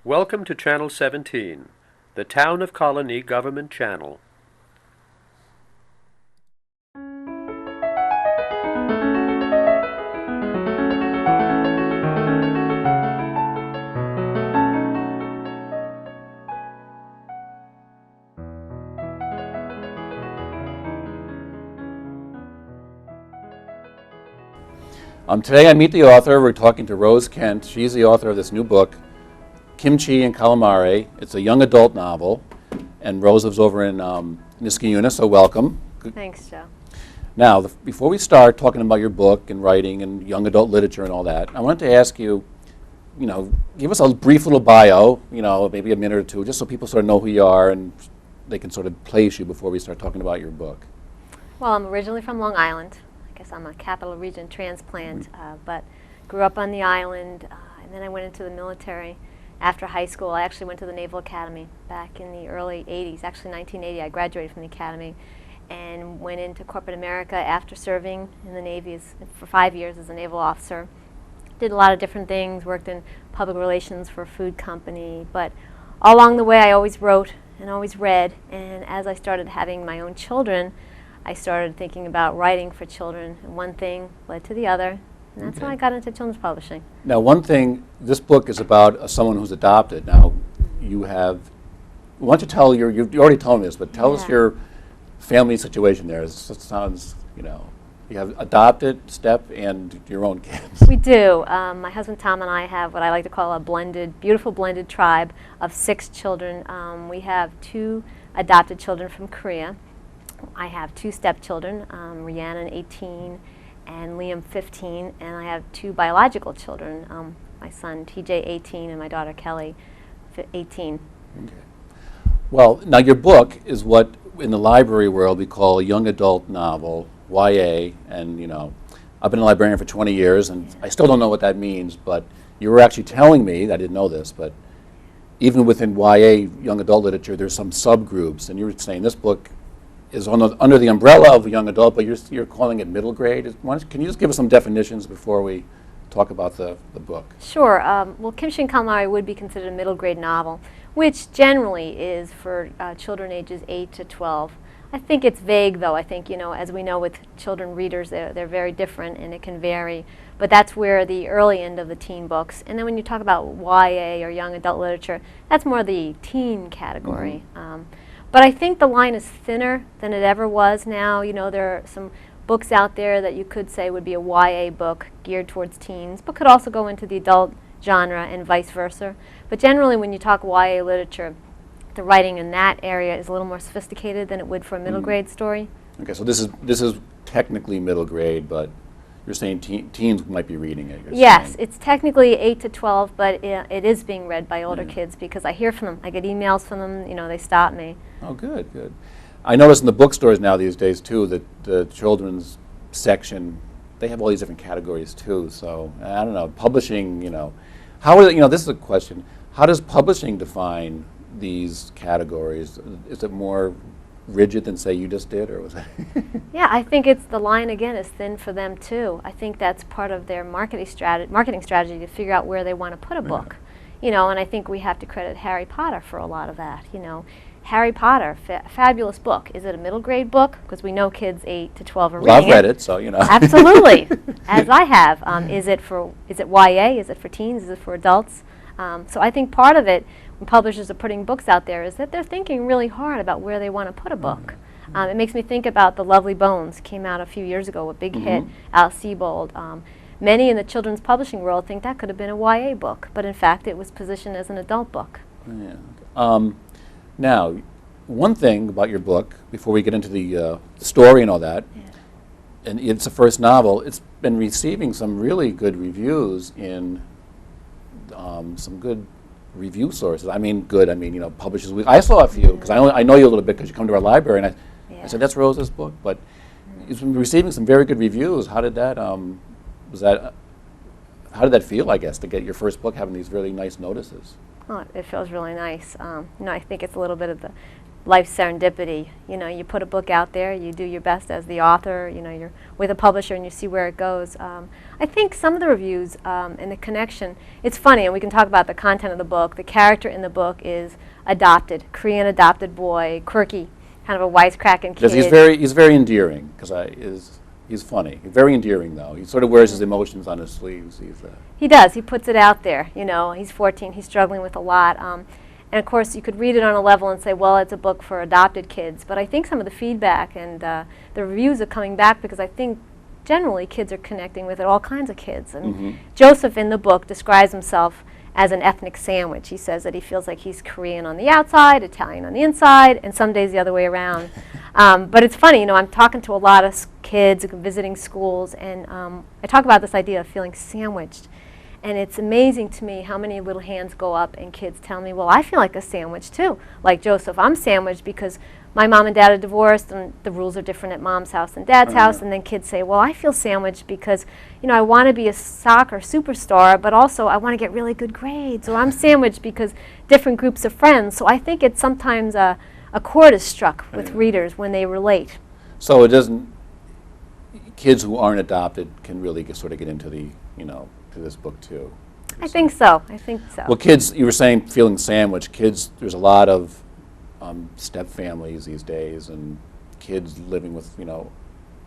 Welcome to Channel 17, the Town of Colonie Government Channel. Today I meet the author. We're talking to Rose Kent. She's the author of this new book, Kimchi and Calamari. It's a young adult novel, and Rose lives over in Niskayuna, so welcome. Thanks, Joe. Now, before we start talking about your book and writing and young adult literature and all that, I wanted to ask you, give us a brief little bio, maybe a minute or two, just so people sort of know who you are and they can sort of place you before we start talking about your book. Well, I'm originally from Long Island. I guess I'm a capital region transplant, but grew up on the island, and then I went into the military. After high school, I actually went to the Naval Academy back in the early 80s. Actually, 1980, I graduated from the academy and went into corporate America after serving in the Navy for 5 years as a naval officer. Did a lot of different things, worked in public relations for a food company, but all along the way I always wrote and always read, and as I started having my own children, I started thinking about writing for children, and one thing led to the other, and that's how I got into children's publishing. Now, one thing, this book is about someone who's adopted. Now, you have, why don't you tell you already told me this, but tell us your family situation there. It sounds, you have adopted, step, and your own kids. We do. My husband Tom and I have what I like to call a beautiful blended tribe of 6 children. We have 2 adopted children from Korea. I have 2 stepchildren, Rhiannon, 18, and Liam, 15, and I have 2 biological children, my son TJ, 18, and my daughter Kelly, 18. Okay. Well, now your book is what in the library world we call a young adult novel, YA, and I've been a librarian for 20 years, and I still don't know what that means, but you were actually telling me, I didn't know this, but even within YA, young adult literature, there's some subgroups, and you were saying this book is under the umbrella of young adult, but you're calling it middle grade. Can you just give us some definitions before we talk about the book? Sure. Well, Kimchi and Calamari would be considered a middle grade novel, which generally is for children ages 8 to 12. I think it's vague, though. I think, as we know with children readers, they're very different and it can vary. But that's where the early end of the teen books. And then when you talk about YA or young adult literature, that's more the teen category. But I think the line is thinner than it ever was now. There are some books out there that you could say would be a YA book geared towards teens, but could also go into the adult genre and vice versa. But generally when you talk YA literature, the writing in that area is a little more sophisticated than it would for a middle grade story. Okay, so this is technically middle grade, but you're saying teens might be reading it. Yes, it's technically 8 to 12, but it is being read by older kids because I hear from them. I get emails from them, they stop me. Oh, good. I notice in the bookstores now these days, too, that the children's section, they have all these different categories, too. So, I don't know, publishing, how are they, this is a question. How does publishing define these categories? Is it more rigid than, say, you just did, or was it? Yeah, I think the line again is thin for them too. I think that's part of their marketing strategy to figure out where they want to put a book. And I think we have to credit Harry Potter for a lot of that. Harry Potter, fabulous book. Is it a middle grade book? Because we know kids 8 to 12 are reading it. Well, I've read it, so Absolutely, as I have. Is it YA? Is it for teens? Is it for adults? So I think part of it, when publishers are putting books out there, is that they're thinking really hard about where they want to put a book. It makes me think about The Lovely Bones, came out a few years ago, a big hit, Alice Sebold. Many in the children's publishing world think that could have been a YA book, but in fact it was positioned as an adult book. Yeah. Now, one thing about your book, before we get into the story and all that, and it's a first novel, it's been receiving some really good reviews in some good review sources. Publishers Week. I saw a few, because I know you a little bit because you come to our library, and I said, that's Rose's book, but it's been receiving some very good reviews. How did that, how did that feel, I guess, to get your first book having these really nice notices? Oh, it feels really nice. I think it's a little bit of life serendipity. You know, you put a book out there, you do your best as the author, you know, you're with a publisher and you see where it goes. I think some of the reviews and the connection, it's funny, and we can talk about the content of the book. The character in the book is adopted, Korean adopted boy, quirky, kind of a wisecracking kid. He's very endearing, because he's funny. He's very endearing, though. He sort of wears his emotions on his sleeves. He does. He puts it out there. You know, he's 14. He's struggling with a lot. And of course, you could read it on a level and say, well, it's a book for adopted kids. But I think some of the feedback and the reviews are coming back because I think generally kids are connecting with it, all kinds of kids. And Joseph in the book describes himself as an ethnic sandwich. He says that he feels like he's Korean on the outside, Italian on the inside, and some days the other way around. But it's funny, you know, I'm talking to a lot of kids, visiting schools, and I talk about this idea of feeling sandwiched. And it's amazing to me how many little hands go up and kids tell me, well, I feel like a sandwich too. Like Joseph, I'm sandwiched because my mom and dad are divorced and the rules are different at mom's house and dad's house. And then kids say, well, I feel sandwiched because, you know, I want to be a soccer superstar, but also I want to get really good grades. Or I'm sandwiched because different groups of friends. So I think it's sometimes a chord is struck with readers when they relate. So it doesn't, kids who aren't adopted can really sort of get into the, you know, to this book too. I think so. I think so. Well, kids, you were saying feeling sandwiched. Kids, there's a lot of step families these days, and kids living with, you know,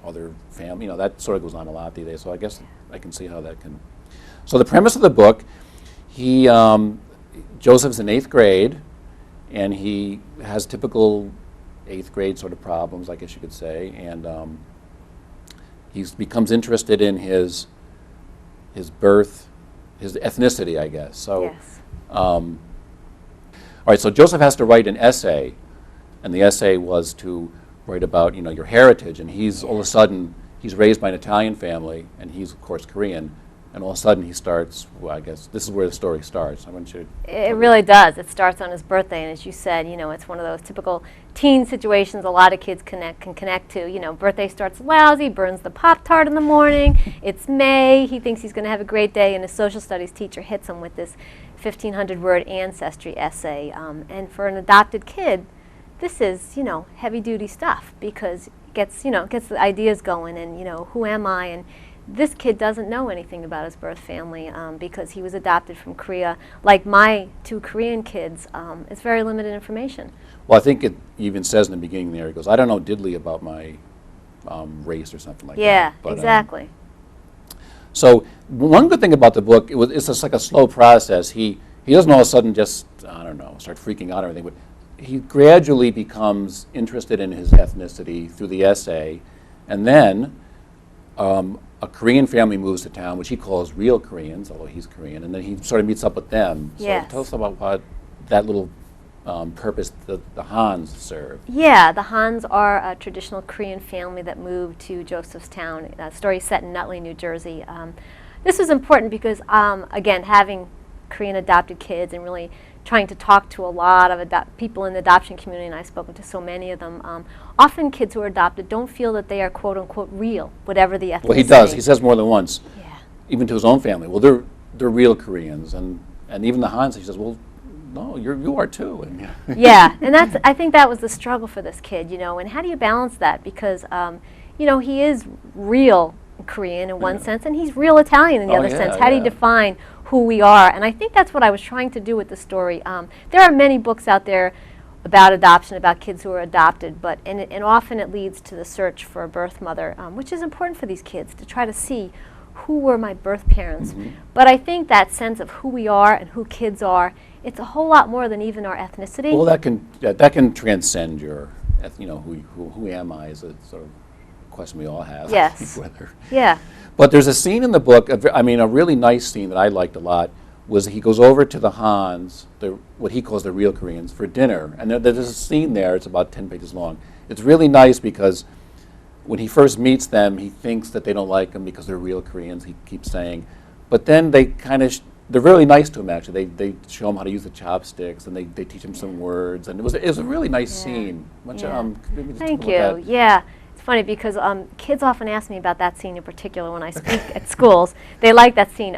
other family. You know, that sort of goes on a lot these days. So I guess I can see how that can. So the premise of the book, Joseph's in 8th grade, and he has typical 8th grade sort of problems, I guess you could say, and he becomes interested in his birth, his ethnicity, I guess. So, yes. All right, so Joseph has to write an essay, and the essay was to write about, you know, your heritage, and he's all of a sudden, he's raised by an Italian family, and he's, of course, Korean, and all of a sudden he starts, well, I guess this is where the story starts. I want you to... It really does. It starts on his birthday, and as you said, you know, it's one of those typical teen situations a lot of kids can connect to. You know, birthday starts lousy, burns the Pop-Tart in the morning, it's May, he thinks he's going to have a great day, and his social studies teacher hits him with this 1,500-word ancestry essay. And for an adopted kid, this is, you know, heavy-duty stuff because it gets the ideas going and, you know, who am I? And this kid doesn't know anything about his birth family because he was adopted from Korea. Like my 2 Korean kids, it's very limited information. Well, I think it even says in the beginning there, he goes, I don't know diddly about my race or something like that. Yeah, But, exactly. So one good thing about the book, it's just like a slow process. He doesn't all of a sudden just, I don't know, start freaking out or anything, but he gradually becomes interested in his ethnicity through the essay, and then a Korean family moves to town, which he calls real Koreans, although he's Korean, and then he sort of meets up with them. Yes. So tell us about what that little purpose the Hans serve. Yeah, the Hans are a traditional Korean family that moved to Joseph's Town. The story is set in Nutley, New Jersey. This was important because, again, having Korean adopted kids and really trying to talk to a lot of people in the adoption community, and I've spoken to so many of them, often kids who are adopted don't feel that they are quote-unquote real, whatever the ethnicity. Well, he does. He says more than once, Yeah. even to his own family. Well, they're real Koreans, and even the Hans, he says, well, no, you are too. And Yeah, and I think that was the struggle for this kid, you know, and how do you balance that? Because, you know, he is real Korean in one sense, and he's real Italian in the other sense. How do you define who we are? And I think that's what I was trying to do with the story. There are many books out there about adoption, about kids who are adopted, but and often it leads to the search for a birth mother, which is important for these kids to try to see who were my birth parents. But I think that sense of who we are and who kids are, it's a whole lot more than even our ethnicity. Well, that can transcend your, you know, who am I is a sort of question we all have. Yes. Whether. Yeah. But there's a scene in the book, I mean, a really nice scene that I liked a lot, was he goes over to the Hans, what he calls the real Koreans, for dinner. And there's a scene there, it's about 10 pages long. It's really nice because when he first meets them, he thinks that they don't like him because they're real Koreans, he keeps saying. But then they kind of, they're really nice to him, actually. They show him how to use the chopsticks, and they teach him some words. And it was a really nice scene. Thank Thank you. Yeah. Funny because kids often ask me about that scene in particular when I speak at schools. They like that scene.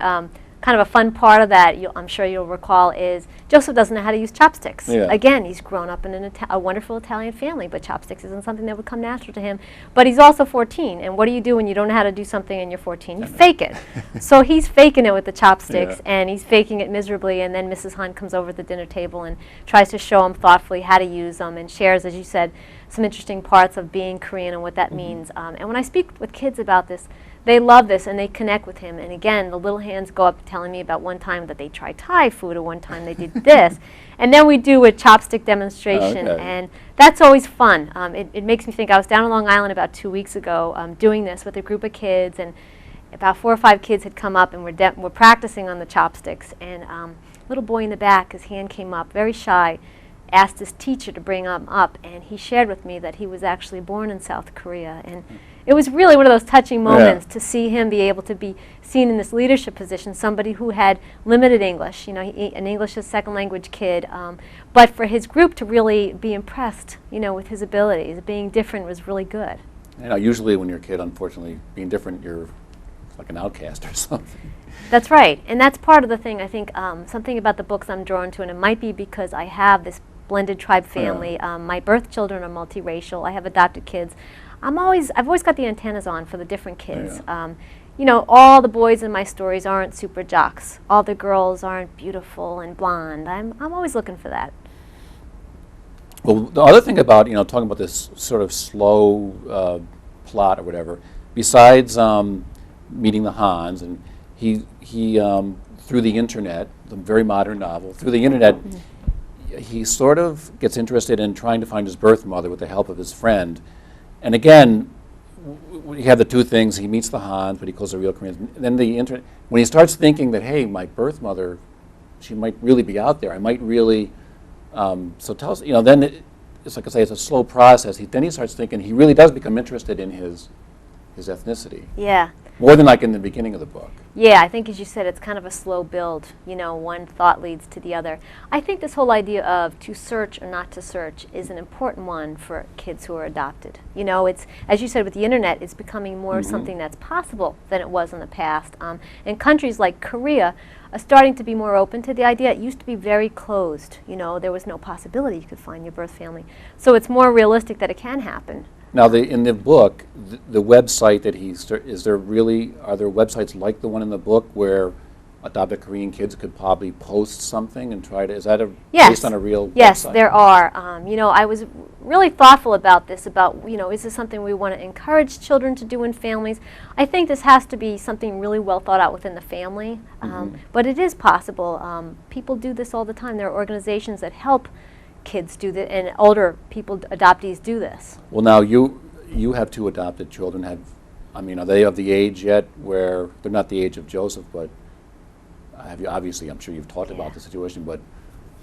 kind of a fun part of that, I'm sure you'll recall, is Joseph doesn't know how to use chopsticks. Yeah. Again, he's grown up in a wonderful Italian family, but chopsticks isn't something that would come natural to him. But he's also 14, and what do you do when you don't know how to do something and you're 14? You fake it. So he's faking it with the chopsticks, and he's faking it miserably, and then Mrs. Hunt comes over at the dinner table and tries to show him thoughtfully how to use them, and shares, as you said, some interesting parts of being Korean and what that means. And when I speak with kids about this, they love this and they connect with him. And again, the little hands go up telling me about one time that they tried Thai food or one time they did this. And then we do a chopstick demonstration, and that's always fun. It makes me think, I was down on Long Island about 2 weeks ago doing this with a group of kids, and about 4 or 5 kids had come up and we're practicing on the chopsticks. And a little boy in the back, his hand came up, very shy, asked his teacher to bring him up, and he shared with me that he was actually born in South Korea. And it was really one of those touching moments to see him be able to be seen in this leadership position, somebody who had limited English, an English as second language kid, but for his group to really be impressed, with his abilities. Being different was really good. Usually when you're a kid, unfortunately, being different, you're like an outcast or something. That's right, and that's part of the thing. I think something about the books I'm drawn to, and it might be because I have this blended tribe family. My birth children are multiracial. I have adopted kids. I've always got the antennas on for the different kids. All the boys in my stories aren't super jocks. All the girls aren't beautiful and blonde. I'm always looking for that. Well, the other thing about, talking about this sort of slow plot or whatever, besides meeting the Hans, and he through the internet, the very modern novel, through the internet, he sort of gets interested in trying to find his birth mother with the help of his friend. And again, we have the two things. He meets the Hans, but he calls the real Koreans. And then the internet, when he starts thinking that, hey, my birth mother, she might really be out there. I might really, so tell us, then it's like I say, it's a slow process. Then he starts thinking, he really does become interested in his ethnicity. Yeah. More than like in the beginning of the book. Yeah, I think as you said, it's kind of a slow build. One thought leads to the other. I think this whole idea of to search or not to search is an important one for kids who are adopted. It's, as you said, with the internet, it's becoming more something that's possible than it was in the past. And countries like Korea are starting to be more open to the idea. It used to be very closed. There was no possibility you could find your birth family. So it's more realistic that it can happen. Now, in the book, the website that are there websites like the one in the book where adopted Korean kids could probably post something and try to, is that based on a real Yes, website? there are. I was really thoughtful about this, is this something we want to encourage children to do in families? I think this has to be something really well thought out within the family, but it is possible. People do this all the time. There are organizations that help kids do that, and older people, adoptees, do this. Well, now you have 2 adopted children. Are they of the age yet where they're not the age of Joseph? But obviously, I'm sure you've talked about the situation. But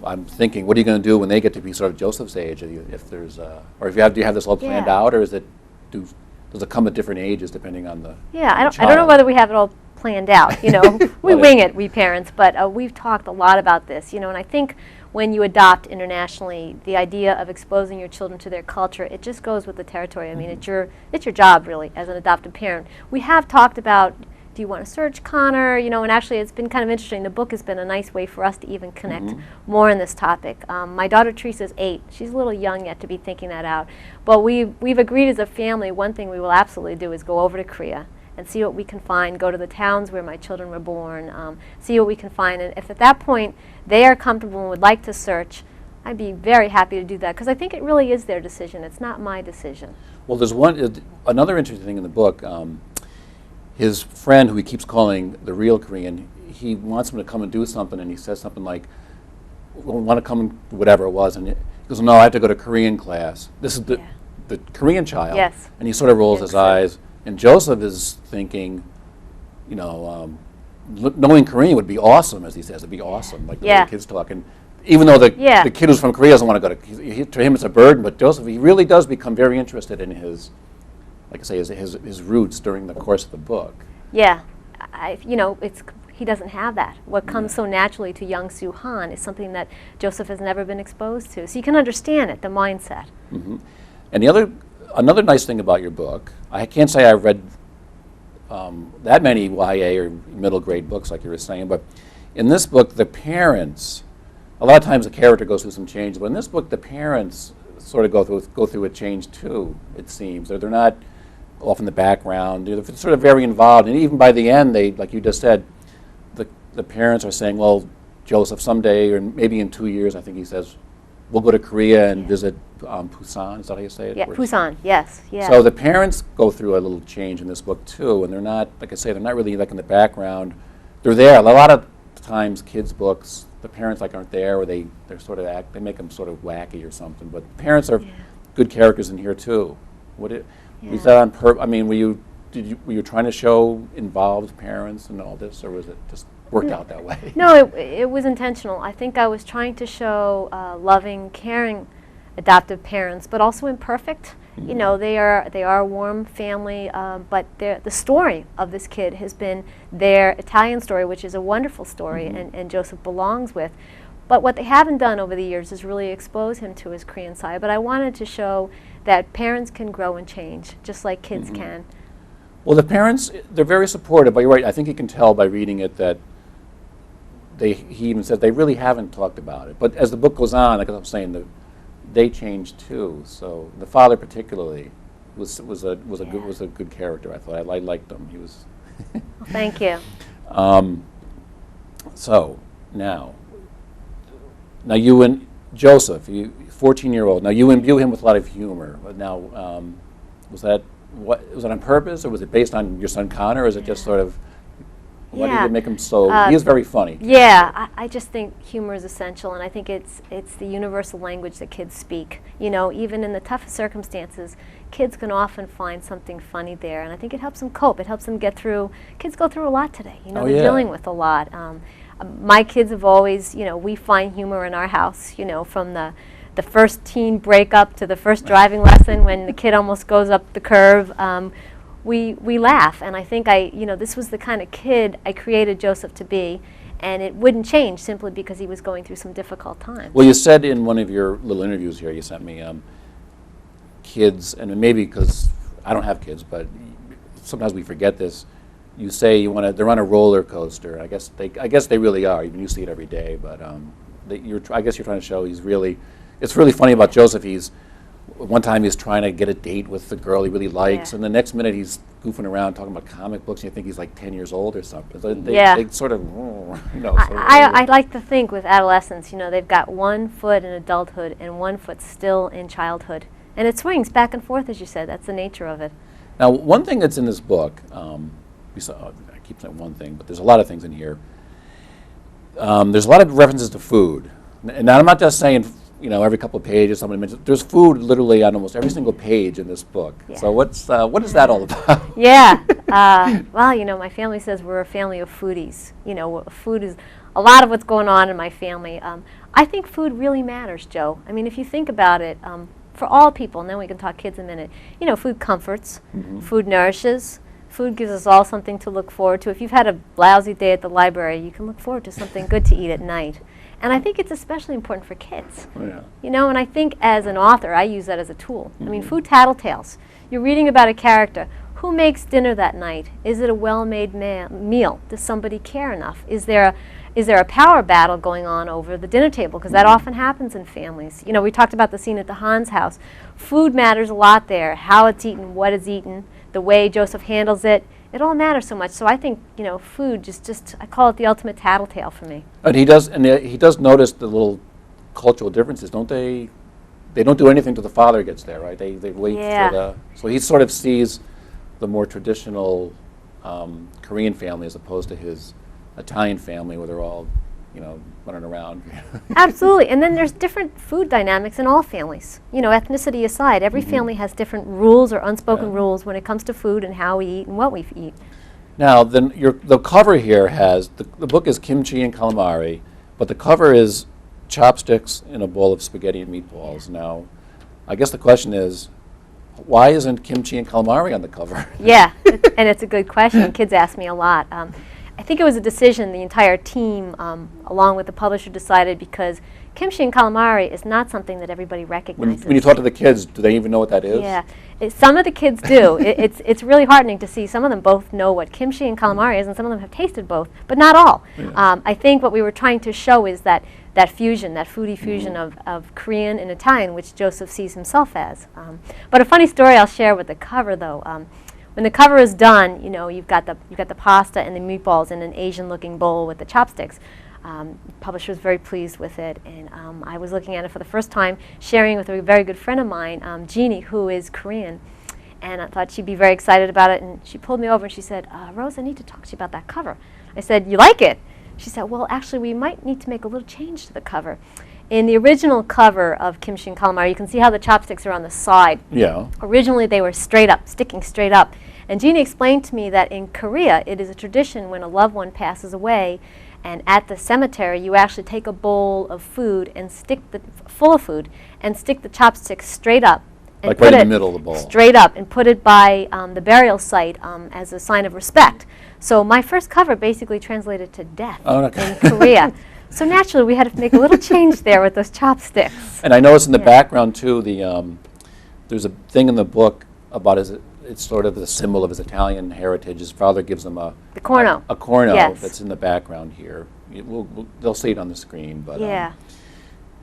I'm thinking, what are you going to do when they get to be sort of Joseph's age? If there's, or do you have this all planned out, or does it come at different ages depending on the? Yeah, I don't know whether we have it all planned out. We wing it, we parents, but we've talked a lot about this. And I think when you adopt internationally, the idea of exposing your children to their culture, it just goes with the territory. I mean, it's your job, really, as an adoptive parent. We have talked about, do you want to search, Connor? And actually it's been kind of interesting. The book has been a nice way for us to even connect more on this topic. My daughter Teresa's 8. She's a little young yet to be thinking that out. But we've agreed as a family, one thing we will absolutely do is go over to Korea and see what we can find, go to the towns where my children were born, see what we can find. And if at that point they are comfortable and would like to search, I'd be very happy to do that, because I think it really is their decision. It's not my decision. Well, there's another interesting thing in the book. His friend, who he keeps calling the real Korean, he wants him to come and do something, and he says something like, well, want to come, whatever it was, and he goes, no, I have to go to Korean class. This is the Korean child. Yes. And he sort of rolls his eyes. And Joseph is thinking, knowing Korean would be awesome, as he says. It'd be awesome, like the way kids talk. And even though the kid who's from Korea doesn't want to go to him it's a burden, but Joseph, he really does become very interested in his, like I say, his roots during the course of the book. Yeah. He doesn't have that. What comes so naturally to young Soo Han is something that Joseph has never been exposed to. So you can understand it, the mindset. And another nice thing about your book, I can't say I read that many YA or middle grade books, like you were saying, but in this book, the parents, a lot of times the character goes through some changes, but in this book, the parents sort of go through a change too, it seems. They're not off in the background. They're sort of very involved, and even by the end, they, like you just said, the parents are saying, well, Joseph, someday, or maybe in 2 years, I think he says, we'll go to Korea and visit Busan. Is that how you say it? Yeah, Busan, yes. Yeah. So the parents go through a little change in this book too, and they're not, like I say, they're not really like in the background. They're there. A lot of times, kids' books, the parents like aren't there, or they're sort of they make them sort of wacky or something. But parents are good characters in here too. Was that on purpose? I mean, were you trying to show involved parents in all this, or was it just worked out that way? No, it was intentional. I think I was trying to show loving, caring, adoptive parents, but also imperfect. Mm-hmm. You know, they are a warm family, but the story of this kid has been their Italian story, which is a wonderful story, mm-hmm. and Joseph belongs with. But what they haven't done over the years is really expose him to his Korean side. But I wanted to show that parents can grow and change, just like kids mm-hmm. can. Well, the parents, they're very supportive, but you're right. I think you can tell by reading it that he even said they really haven't talked about it. But as the book goes on, like I'm saying, they changed too. So the father particularly was a good character. I thought I liked him. He was. Well, thank you. So now you and Joseph, 14-year-old. Now you imbue him with a lot of humor. Now, was that on purpose, or was it based on your son Connor, or is it just sort of? Why did it make him so? He is very funny. Yeah, I just think humor is essential, and I think it's the universal language that kids speak. You know, even in the toughest circumstances, kids can often find something funny there, and I think it helps them cope. It helps them get through. Kids go through a lot today. You know, they're dealing with a lot. My kids have always, you know, we find humor in our house. You know, from the first teen breakup to the first driving lesson when the kid almost goes up the curve. We laugh, and I think this was the kind of kid I created Joseph to be, and it wouldn't change simply because he was going through some difficult times. Well, you said in one of your little interviews here, you sent me kids, and maybe because I don't have kids, but sometimes we forget this. You say they're on a roller coaster. I guess they really are. Even you see it every day, but I guess you're trying to show it's really funny about Joseph. One time he's trying to get a date with the girl he really likes, and the next minute he's goofing around talking about comic books, and you think he's like 10 years old or something. So they sort of, I like to think with adolescents, you know, they've got 1 foot in adulthood and 1 foot still in childhood. And it swings back and forth, as you said. That's the nature of it. Now, one thing that's in this book, I keep saying one thing, but there's a lot of things in here. There's a lot of references to food. And I'm not just saying, you know, every couple of pages somebody mentions. There's food literally on almost every single page in this book. Yeah. So what is that all about? Yeah. Well, you know, my family says we're a family of foodies. You know, food is a lot of what's going on in my family. I think food really matters, Joe. I mean, if you think about it, for all people, and then we can talk kids in a minute, you know, food comforts, mm-hmm. food nourishes, food gives us all something to look forward to. If you've had a lousy day at the library, you can look forward to something good to eat at night. And I think it's especially important for kids. Oh, yeah. You know, and I think as an author, I use that as a tool. Mm-hmm. I mean, food tattletales. You're reading about a character. Who makes dinner that night? Is it a well-made meal? Does somebody care enough? Is there a power battle going on over the dinner table? Because that often happens in families. You know, we talked about the scene at the Hans house. Food matters a lot there. How it's eaten, what is eaten, the way Joseph handles it. It all matters so much. So I think, you know, food just I call it the ultimate tattletale for me. And he does notice the little cultural differences, don't they? They don't do anything till the father gets there, right? They wait for so he sort of sees the more traditional Korean family as opposed to his Italian family where they're all, you know, running around. Absolutely. And then there's different food dynamics in all families. You know, ethnicity aside, every mm-hmm. family has different rules or unspoken rules when it comes to food and how we eat and what we eat. Now, then the cover here has, the book is Kimchi and Calamari, but the cover is chopsticks in a bowl of spaghetti and meatballs. Now, I guess the question is, why isn't Kimchi and Calamari on the cover? Yeah, and it's a good question. Kids ask me a lot. I think it was a decision the entire team, along with the publisher, decided because Kimchi and Calamari is not something that everybody recognizes. When you talk to the kids, do they even know what that is? Yeah, some of the kids do. It's really heartening to see some of them both know what kimchi and calamari is, and some of them have tasted both, but not all. Yeah. I think what we were trying to show is that fusion, that foodie fusion of Korean and Italian, which Joseph sees himself as. But a funny story I'll share with the cover, though. When the cover is done, you know, you've got the pasta and the meatballs in an Asian-looking bowl with the chopsticks. Publisher was very pleased with it, and I was looking at it for the first time, sharing with a very good friend of mine, Jeannie, who is Korean, and I thought she'd be very excited about it, and she pulled me over and she said, Rose, I need to talk to you about that cover. I said, you like it? She said, well, actually, we might need to make a little change to the cover. In the original cover of Kimchi and Calamari, you can see how the chopsticks are on the side. Yeah. Originally, they were straight up, sticking straight up. And Jeannie explained to me that in Korea, it is a tradition when a loved one passes away, and at the cemetery, you actually take a bowl of food and full of food, and stick the chopsticks straight up. And Like put right in it the middle of the bowl. straight up, and put it by the burial site as a sign of respect. So my first cover basically translated to death in Korea. So naturally, we had to make a little change there with those chopsticks. And I noticed in the background too, there's a thing in the book about it's sort of the symbol of his Italian heritage. His father gives him The corno. a corno Yes. that's in the background here. They'll see it on the screen, but Yeah.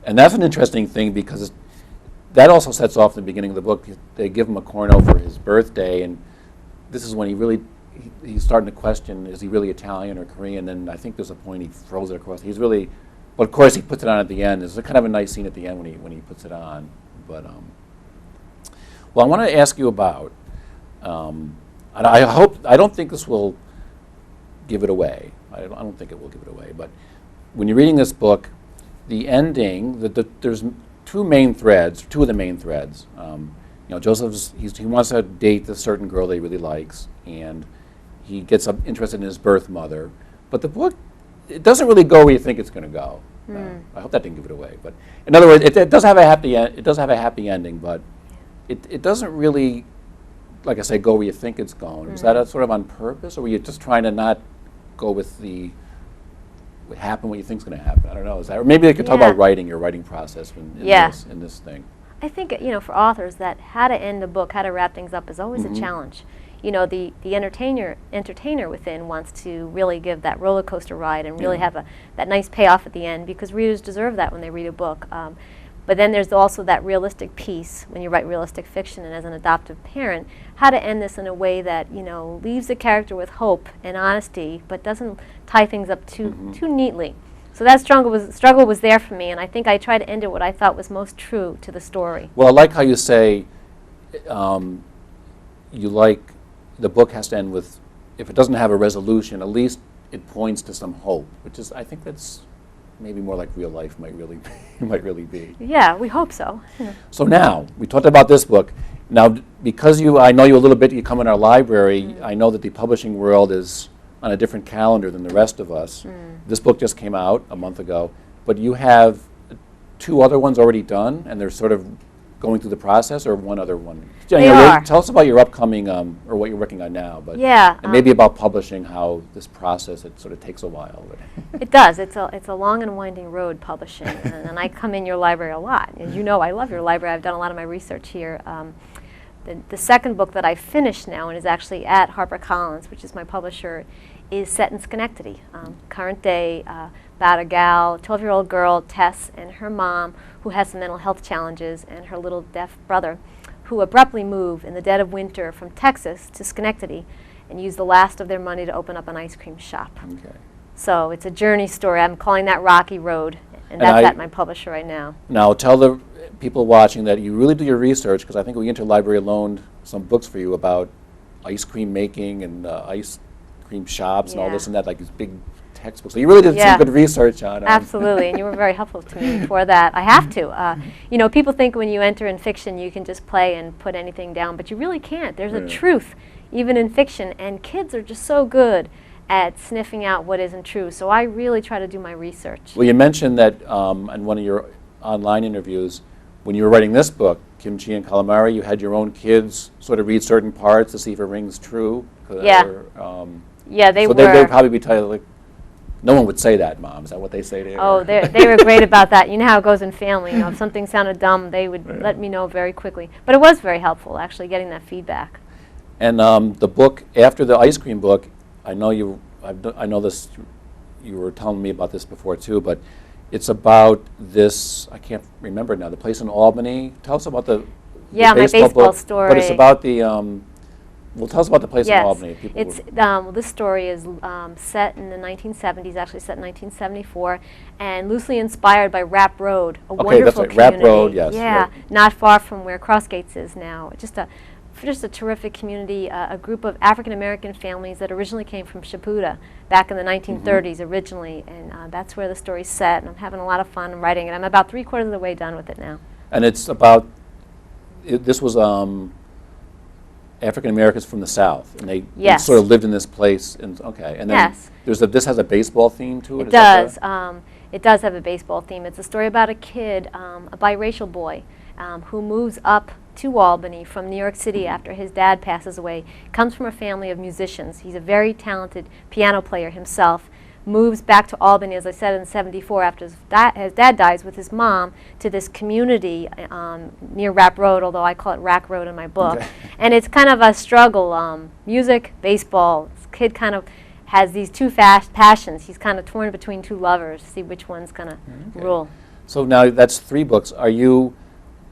and that's an interesting thing because that also sets off the beginning of the book. They give him a corno for his birthday, and this is when he's starting to question, is he really Italian or Korean? And I think there's a point he throws it across. He's really, but of course he puts it on at the end. There's a kind of a nice scene at the end when he puts it on. But well, I want to ask you about. And I don't think this will give it away. I don't think it will give it away. But when you're reading this book, the ending, there's two of the main threads. You know, he wants to date this certain girl that he really likes, and he gets interested in his birth mother. But the book, it doesn't really go where you think it's going to go. I hope that didn't give it away. But in other words, it does have a happy ending, but it doesn't really, like I say, go where you think it's going. Was that sort of on purpose, or were you just trying to not go with what you think is going to happen? I don't know. Or maybe I could talk about writing, your writing process in this thing. I think, you know, for authors, that how to end a book, how to wrap things up is always a challenge. You know, the entertainer within wants to really give that roller coaster ride and really have that nice payoff at the end, because readers deserve that when they read a book. But then there's also that realistic piece when you write realistic fiction, and as an adoptive parent, how to end this in a way that, you know, leaves the character with hope and honesty, but doesn't tie things up too neatly. So that struggle was there for me, and I think I tried to end it what I thought was most true to the story. Well, I like how you say you like the book has to end with, if it doesn't have a resolution, at least it points to some hope, which is, I think that's maybe more like real life might really be. Yeah, we hope so. So now, we talked about this book. Now, because I know you a little bit, you come in our library, I know that the publishing world is on a different calendar than the rest of us. This book just came out a month ago, but you have two other ones already done, and they're sort of going through the process, or one other one? They are. Tell us about your upcoming, or what you're working on now, but Yeah, and maybe about publishing, how this process, it sort of takes a while. It does. It's a long and winding road, publishing, and I come in your library a lot. As you know, I love your library. I've done a lot of my research here. The second book that I finished now, and is actually at HarperCollins, which is my publisher, is set in Schenectady. Current day, about a gal, 12-year-old girl, Tess, and her mom, who has some mental health challenges, and her little deaf brother, who abruptly move in the dead of winter from Texas to Schenectady and use the last of their money to open up an ice cream shop. Okay. So it's a journey story. I'm calling that Rocky Road, and that's at my publisher right now. Now, tell the people watching that you really do your research, because I think we Interlibrary loaned some books for you about ice cream making and ice cream shops and all this and that, like these big textbooks. So you really did some good research on it. Absolutely, and you were very helpful to me for that. I have to. You know, people think when you enter in fiction you can just play and put anything down, but you really can't. There's a truth, even in fiction, and kids are just so good at sniffing out what isn't true. So I really try to do my research. Well, you mentioned that in one of your online interviews, when you were writing this book, Kimchi and Calamari, you had your own kids sort of read certain parts to see if it rings true. Yeah. Yeah, they so were. they would probably be titled like, no one would say that, Mom. Is that what they say to you? Oh, they were great about that. You know how it goes in family. You know, if something sounded dumb, they would let me know very quickly. But it was very helpful, actually, getting that feedback. And the book, after the ice cream book, I know I know this, you were telling me about this before too, but it's about this, I can't remember now, the place in Albany. Tell us about the Yeah, my baseball book, story. But it's about the, well, tell us about the place in Albany. Yes, it's, well, this story is set in the 1970s, actually set in 1974, and loosely inspired by Rap Road, a wonderful that's right. community. Rap Road, yes. Yeah, Right. not far from where Crossgates is now. Just a terrific community, a group of African-American families that originally came from Chaputa back in the 1930s originally, and that's where the story's set, and I'm having a lot of fun writing it. I'm about 3/4 of the way done with it now. And it's about, this was African Americans from the South, and they Yes. sort of lived in this place. And okay, and then Yes. this has a baseball theme to it. It is that does. It does have a baseball theme. It's a story about a kid, a biracial boy, who moves up to Albany from New York City after his dad passes away. Comes from a family of musicians. He's a very talented piano player himself. Moves back to Albany, as I said, in '74 after his dad dies with his mom, to this community near Rap Road, although I call it Rack Road in my book. Okay. And it's kind of a struggle, music, baseball. This kid kind of has these two passions. He's kind of torn between two lovers, see which one's going to rule. So now that's 3 books. Are you,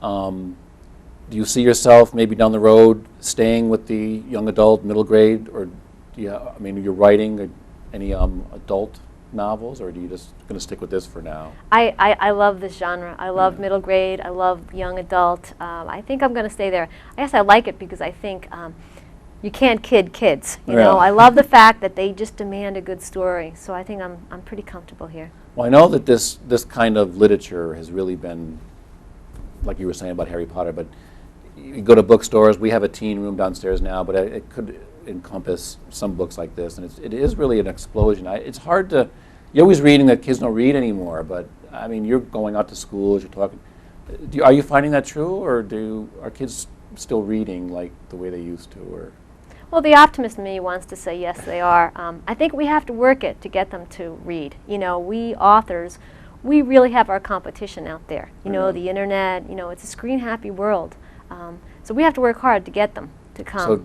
do you see yourself maybe down the road staying with the young adult, middle grade, or do you, I mean, you're writing any adult novels, or are you just going to stick with this for now? I love this genre. I love middle grade. I love young adult. I think I'm going to stay there. I guess I like it because I think you can't kid kids. You know, I love the fact that they just demand a good story. So I think I'm pretty comfortable here. Well, I know that this kind of literature has really been, like you were saying about Harry Potter, but you go to bookstores. We have a teen room downstairs now, but it could encompass some books like this, and it is really an explosion. It's hard to, you're always reading that kids don't read anymore, but I mean, you're going out to schools, you're talking. Are you finding that true, or are kids still reading like the way they used to, or? Well, the optimist in me wants to say yes, they are. I think we have to work it to get them to read. You know, we authors, we really have our competition out there. You know, the internet, you know, it's a screen-happy world. So we have to work hard to get them to come. So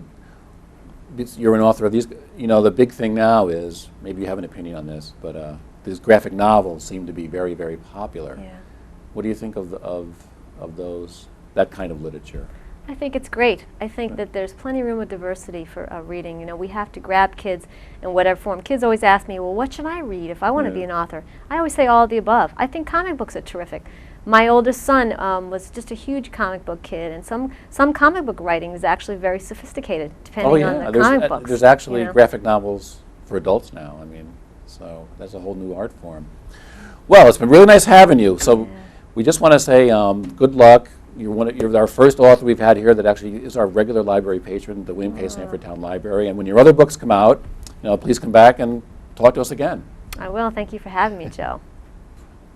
you're an author of these, you know, the big thing now is, maybe you have an opinion on this, but these graphic novels seem to be very, very popular. Yeah. What do you think of those, that kind of literature? I think it's great. I think that there's plenty of room of diversity for reading. You know, we have to grab kids in whatever form. Kids always ask me, well, what should I read if I want to be an author? I always say all of the above. I think comic books are terrific. My oldest son was just a huge comic book kid, and some comic book writing is actually very sophisticated, depending on the comic books. There's actually you know? graphic novels for adults now. I mean, so that's a whole new art form. Well, it's been really nice having you. So we just want to say good luck. You're our first author we've had here that actually is our regular library patron, the William K. Sanford Town Library. And when your other books come out, you know, please come back and talk to us again. I will. Thank you for having me, Joe.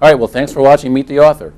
All right, well, thanks for watching Meet the Author.